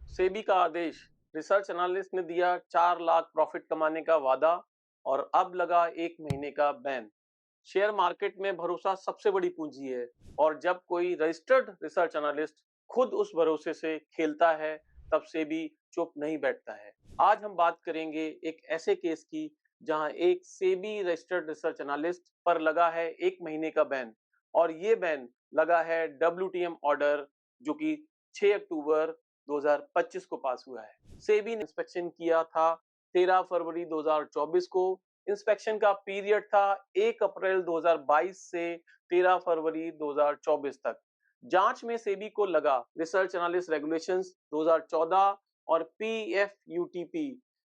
सेबी का आदेश। Research analyst ने दिया 4 लाख प्रॉफिट कमाने का वादा और अब लगा 1 महीने का बैन। शेयर मार्केट में भरोसा सबसे बड़ी पूंजी है और जब कोई रजिस्टर्ड रिसर्च एनालिस्ट खुद उस भरोसे से खेलता है तब सेबी चुप नहीं बैठता है। आज हम बात करेंगे एक ऐसे केस की जहां एक सेबी रजिस्टर्ड रिसर्च एनालिस्ट पर लगा है 1 महीने का बैन और ये बैन लगा है डब्ल्यूटीएम ऑर्डर जो कि 6 अक्टूबर 2025 को पास हुआ है। सेबी ने इंस्पेक्शन किया था 13 फरवरी 2024 को। इंस्पेक्शन का पीरियड था 1 अप्रैल 2022 से 13 फरवरी 2024 तक। जांच में सेबी को लगा रिसर्च एनालिस्ट रेगुलेशंस 2014 और पीएफयूटीपी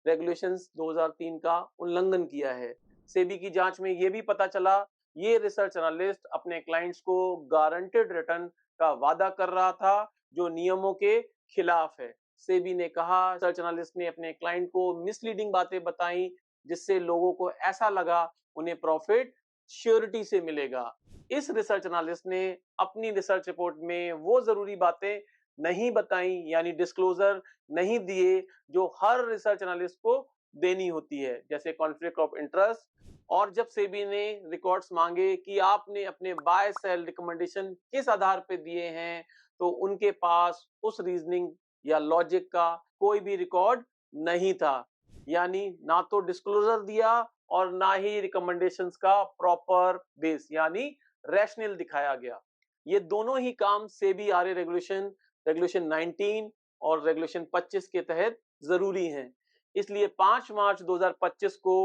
रेगुलेशंस 2003 का उल्लंघन किया है। सेबी की जांच में यह भी पता चला ये रिसर्च एनालिस्ट अपने क्लाइंट्स को गारंटेड रिटर्न का वादा कर रहा था जो नियमों के खिलाफ है। सेबी ने कहा रिसर्च एनालिस्ट ने अपने क्लाइंट को मिसलीडिंग बातें बताई जिससे लोगों को ऐसा लगा उन्हें प्रॉफिट श्योरिटी से मिलेगा। इस रिसर्च एनालिस्ट ने अपनी रिसर्च रिपोर्ट में वो जरूरी बातें नहीं बताई यानी डिस्क्लोजर नहीं दिए जो हर रिसर्च एनालिस्ट को देनी होती है, जैसे कॉन्फ्लिक्ट ऑफ इंटरेस्ट। और जब सेबी ने रिकॉर्ड्स मांगे कि आपने अपने बाय सेल रिकमेंडेशन किस आधार पे दिए हैं, तो उनके पास उस रीजनिंग या लॉजिक का कोई भी रिकॉर्ड नहीं था। यानी ना तो डिस्क्लोजर दिया और ना ही रिकमेंडेशंस का प्रॉपर बेस यानी रैशनल दिखाया गया। ये दोनों ही काम सेबी आरए रेगुलेशन 19 और रेगुलेशन 25 के तहत जरूरी हैं। इसलिए 5 मार्च 2025 को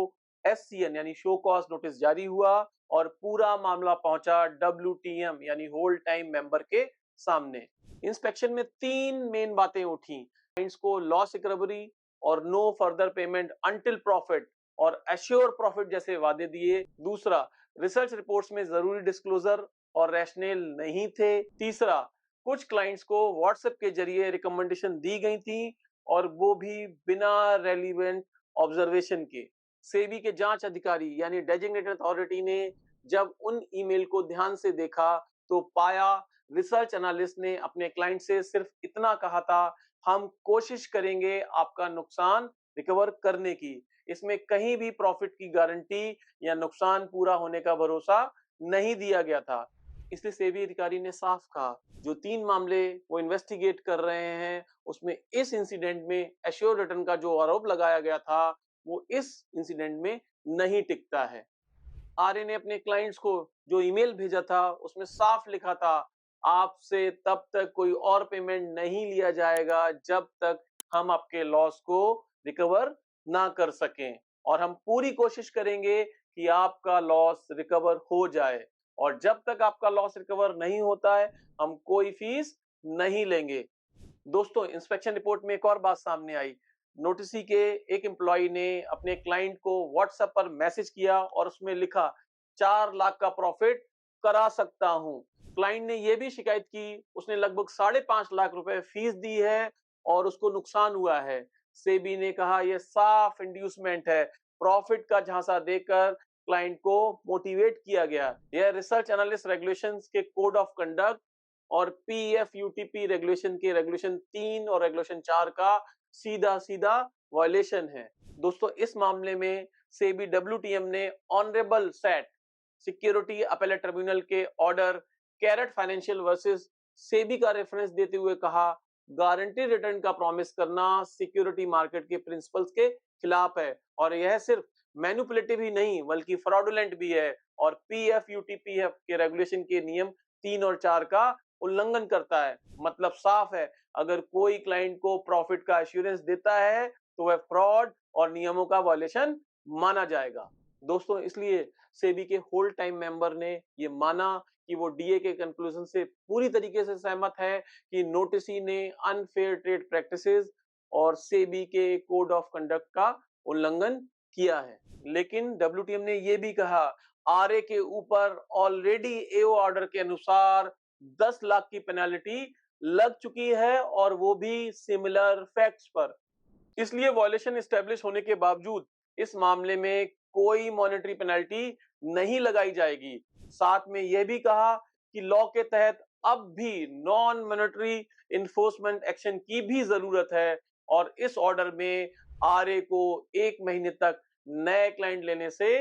एससीएन यानी शो कॉज नोटिस जारी हुआ और पूरा मामला पहुंचा डब्ल्यूटीएम यानी होल्ड टाइम मेंबर के सामने। इंस्पेक्शन में 3 मेन बातें उठी। क्लाइंट्स को लॉस रिकवरी और no further payment until profit और एश्योर प्रॉफिट जैसे वादे दिए। दूसरा, रिसर्च रिपोर्ट्स में जरूरी डिस्क्लोजर और रैशनल नहीं थे। तीसरा, कुछ क्लाइंट्स को व्हाट्सएप के जरिए रिकमेंडेशन दी गई थी और वो भी बिना रेलिवेंट ऑब्जर्वेशन के। सेबी के जांच अधिकारी यानी डेजिग्नेटेड अथॉरिटी ने जब उन ईमेल को ध्यान से देखा तो पाया रिसर्च एनालिस्ट ने अपने क्लाइंट से सिर्फ इतना कहा था, हम कोशिश करेंगे आपका नुकसान रिकवर करने की। इसमें कहीं भी प्रॉफिट की गारंटी या नुकसान पूरा होने का भरोसा नहीं दिया गया था। इसलिए सेबी अधिकारी ने साफ कहा जो 3 मामले वो इन्वेस्टिगेट कर रहे हैं उसमें इस इंसिडेंट में एश्योर रिटर्न का जो आरोप लगाया गया था वो इस इंसिडेंट में नहीं टिकता है। आर्य ने अपने क्लाइंट्स को जो ईमेल भेजा था उसमें साफ लिखा था आपसे तब तक कोई और पेमेंट नहीं लिया जाएगा जब तक हम आपके लॉस को रिकवर ना कर सकें और हम पूरी कोशिश करेंगे कि आपका लॉस रिकवर हो जाए और जब तक आपका लॉस रिकवर नहीं होता है हम कोई फीस नहीं लेंगे। दोस्तों, इंस्पेक्शन रिपोर्ट में एक और बात सामने आई। नोटिसी के एक एम्प्लॉय ने अपने क्लाइंट को व्हाट्सएप पर मैसेज किया और उसमें लिखा 4 लाख का प्रॉफिट करा सकता हूं। क्लाइंट ने यह भी शिकायत की उसने लगभग 5.5 लाख रुपए फीस दी है और उसको नुकसान हुआ है। सेबी ने कहा यह साफ इंड्यूसमेंट है, प्रॉफिट का झांसा देकर क्लाइंट को मोटिवेट किया गया। यह रिसर्च एनालिस्ट रेगुलेशंस के कोड ऑफ कंडक्ट और पीएफयूटीपी रेगुलेशन के रेगुलेशन 3 और रेगुलेशन 4 का सीधा सीधा वायलेशन है। दोस्तों, इस मामले में सेबी डब्ल्यूटीएम ने honourable SAT security appellate tribunal के order carat financial versus SEBI का रेफरेंस देते हुए कहा गारंटी रिटर्न का प्रॉमिस करना सिक्योरिटी मार्केट के प्रिंसिपल्स के खिलाफ है और यह सिर्फ मैनिपुलेटिव ही नहीं बल्कि फ्रॉडुलेंट भी है और पीएफयूटीपी के रेगुलेशन के नियम 3 और 4 का उल्लंघन करता है। मतलब साफ है, अगर कोई क्लाइंट को प्रॉफिट का एश्योरेंस देता है तो वह फ्रॉड और नियमों का वायलेशन माना जाएगा। दोस्तों, इसलिए सेबी के होल्ड टाइम मेंबर ने ये माना कि वो डीए के कंक्लूजन से पूरी तरीके से सहमत है कि नोटिसी ने अनफेयर ट्रेड प्रैक्टिसेस और सेबी के कोड ऑफ कंडक्ट का उल्लंघन किया है। लेकिन डब्ल्यूटीएम ने यह भी कहा आरए के ऊपर ऑलरेडी एओ ऑर्डर के अनुसार 10 लाख की पेनाल्टी लग चुकी है और वो भी सिमिलर फैक्ट्स पर। इसलिए वॉयलेशन एस्टेब्लिश होने के बावजूद इस मामले में कोई मॉनेटरी पेनल्टी नहीं लगाई जाएगी। साथ में यह भी कहा कि लॉ के तहत अब भी नॉन मॉनेटरी इन्फोर्समेंट एक्शन की भी जरूरत है और इस ऑर्डर में आरए को 1 महीने तक नए क्लाइंट लेने से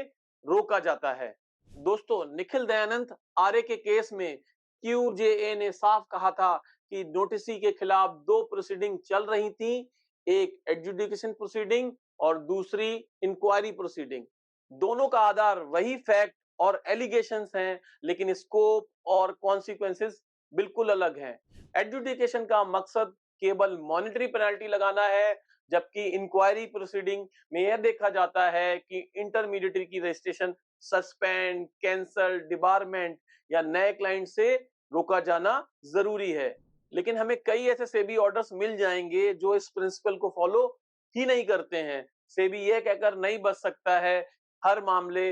रोका जाता है। दोस्तों, निखिल दयानंद आरए के केस में क्यूजेए ने साफ कहा था कि नोटिसी के खिलाफ 2 प्रोसीडिंग चल रही थी, एक एडजुडिकेशन प्रोसीडिंग और दूसरी इंक्वायरी प्रोसीडिंग। दोनों का आधार वही फैक्ट और एलिगेशंस हैं, लेकिन स्कोप और कॉन्सिक्वेंसेस बिल्कुल अलग हैं। एडजुडिकेशन का मकसद केवल मॉनेटरी पेनल्टी लगाना है, जबकि इंक्वायरी प्रोसीडिंग में यह देखा जाता है कि इंटरमीडिएटरी की रजिस्ट्रेशन सस्पेंड, कैंसल, डिबारमेंट या नए क्लाइंट से रोका जाना जरूरी है। लेकिन हमें कई ऐसे सेबी ऑर्डर्स मिल जाएंगे जो इस प्रिंसिपल को फॉलो ही नहीं करते हैं। सेबी यह कहकर नहीं बच सकता है हर मामले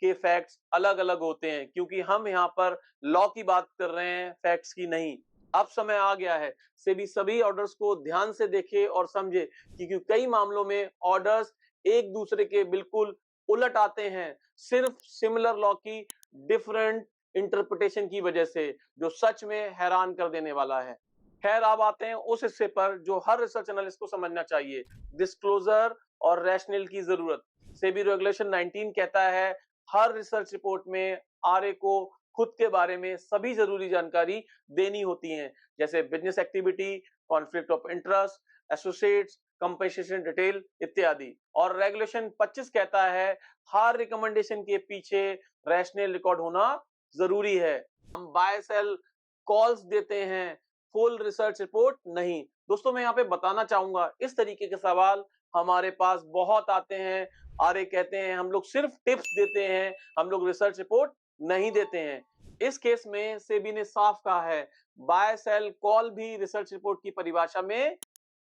के फैक्ट्स अलग अलग होते हैं, क्योंकि हम यहाँ पर लॉ की बात कर रहे हैं, फैक्ट्स की नहीं। अब समय आ गया है सेबी सभी ऑर्डर्स को ध्यान से देखे और समझे, क्योंकि कई मामलों में ऑर्डर्स एक दूसरे के बिल्कुल उलट आते हैं, सिर्फ सिमिलर लॉ की डिफरेंट इंटरप्रिटेशन की वजह से, जो सच में हैरान कर देने वाला है। खैर, अब आते हैं उस हिस्से पर जो हर रिसर्च एनालिस्ट को समझना चाहिए, डिस्क्लोजर और रैशनल की जरूरत। सेबी रेगुलेशन 19 कहता है हर रिसर्च रिपोर्ट में आरए को खुद के बारे में सभी जरूरी जानकारी देनी होती है, जैसे business activity, conflict of interest, associates, compensation detail इत्यादि। और रेगुलेशन 25 कहता है हर रिकमेंडेशन के पीछे रैशनल रिकॉर्ड होना जरूरी है। हम बाय सेल कॉल्स देते हैं, फुल रिसर्च रिपोर्ट नहीं। दोस्तों, मैं यहाँ पे बताना चाहूंगा इस तरीके के सवाल हमारे पास बहुत आते हैं। आरए कहते हैं हम लोग सिर्फ टिप्स देते हैं, हम लोग रिसर्च रिपोर्ट नहीं देते हैं। इस केस में सेबी ने साफ कहा है बाय सेल कॉल भी रिसर्च रिपोर्ट की परिभाषा में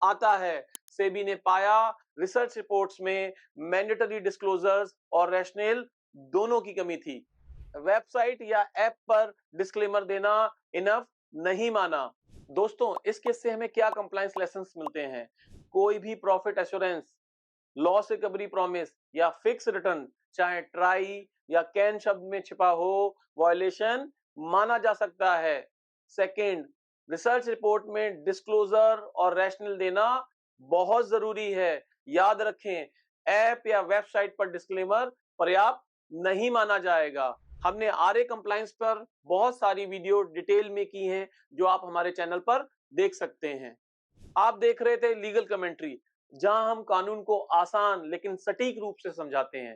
आता है। सेबी ने पाया रिसर्च रिपोर्ट्स में मैंडेटरी डिस्क्लोजर्स और रैशनल दोनों की कमी थी। वेबसाइट या ऐप पर डिस्क्लेमर देना इनफ नहीं माना। दोस्तों, इस केस से हमें क्या कंप्लायंस लेसन्स मिलते हैं? कोई भी profit assurance, loss recovery promise या फिक्स रिटर्न, चाहे ट्राई या कैन शब्द में छिपा हो, वायलेशन माना जा सकता है। सेकंड, रिसर्च रिपोर्ट में डिस्क्लोजर और रैशनल देना बहुत जरूरी है। याद रखें, ऐप या वेबसाइट पर डिस्क्लेमर पर्याप्त नहीं माना जाएगा। हमने आरए कंप्लायंस पर बहुत सारी वीडियो डिटेल में की हैं, जो आप हमारे चैनल पर देख सकते हैं। आप देख रहे थे लीगल कमेंट्री, जहां हम कानून को आसान लेकिन सटीक रूप से समझाते हैं।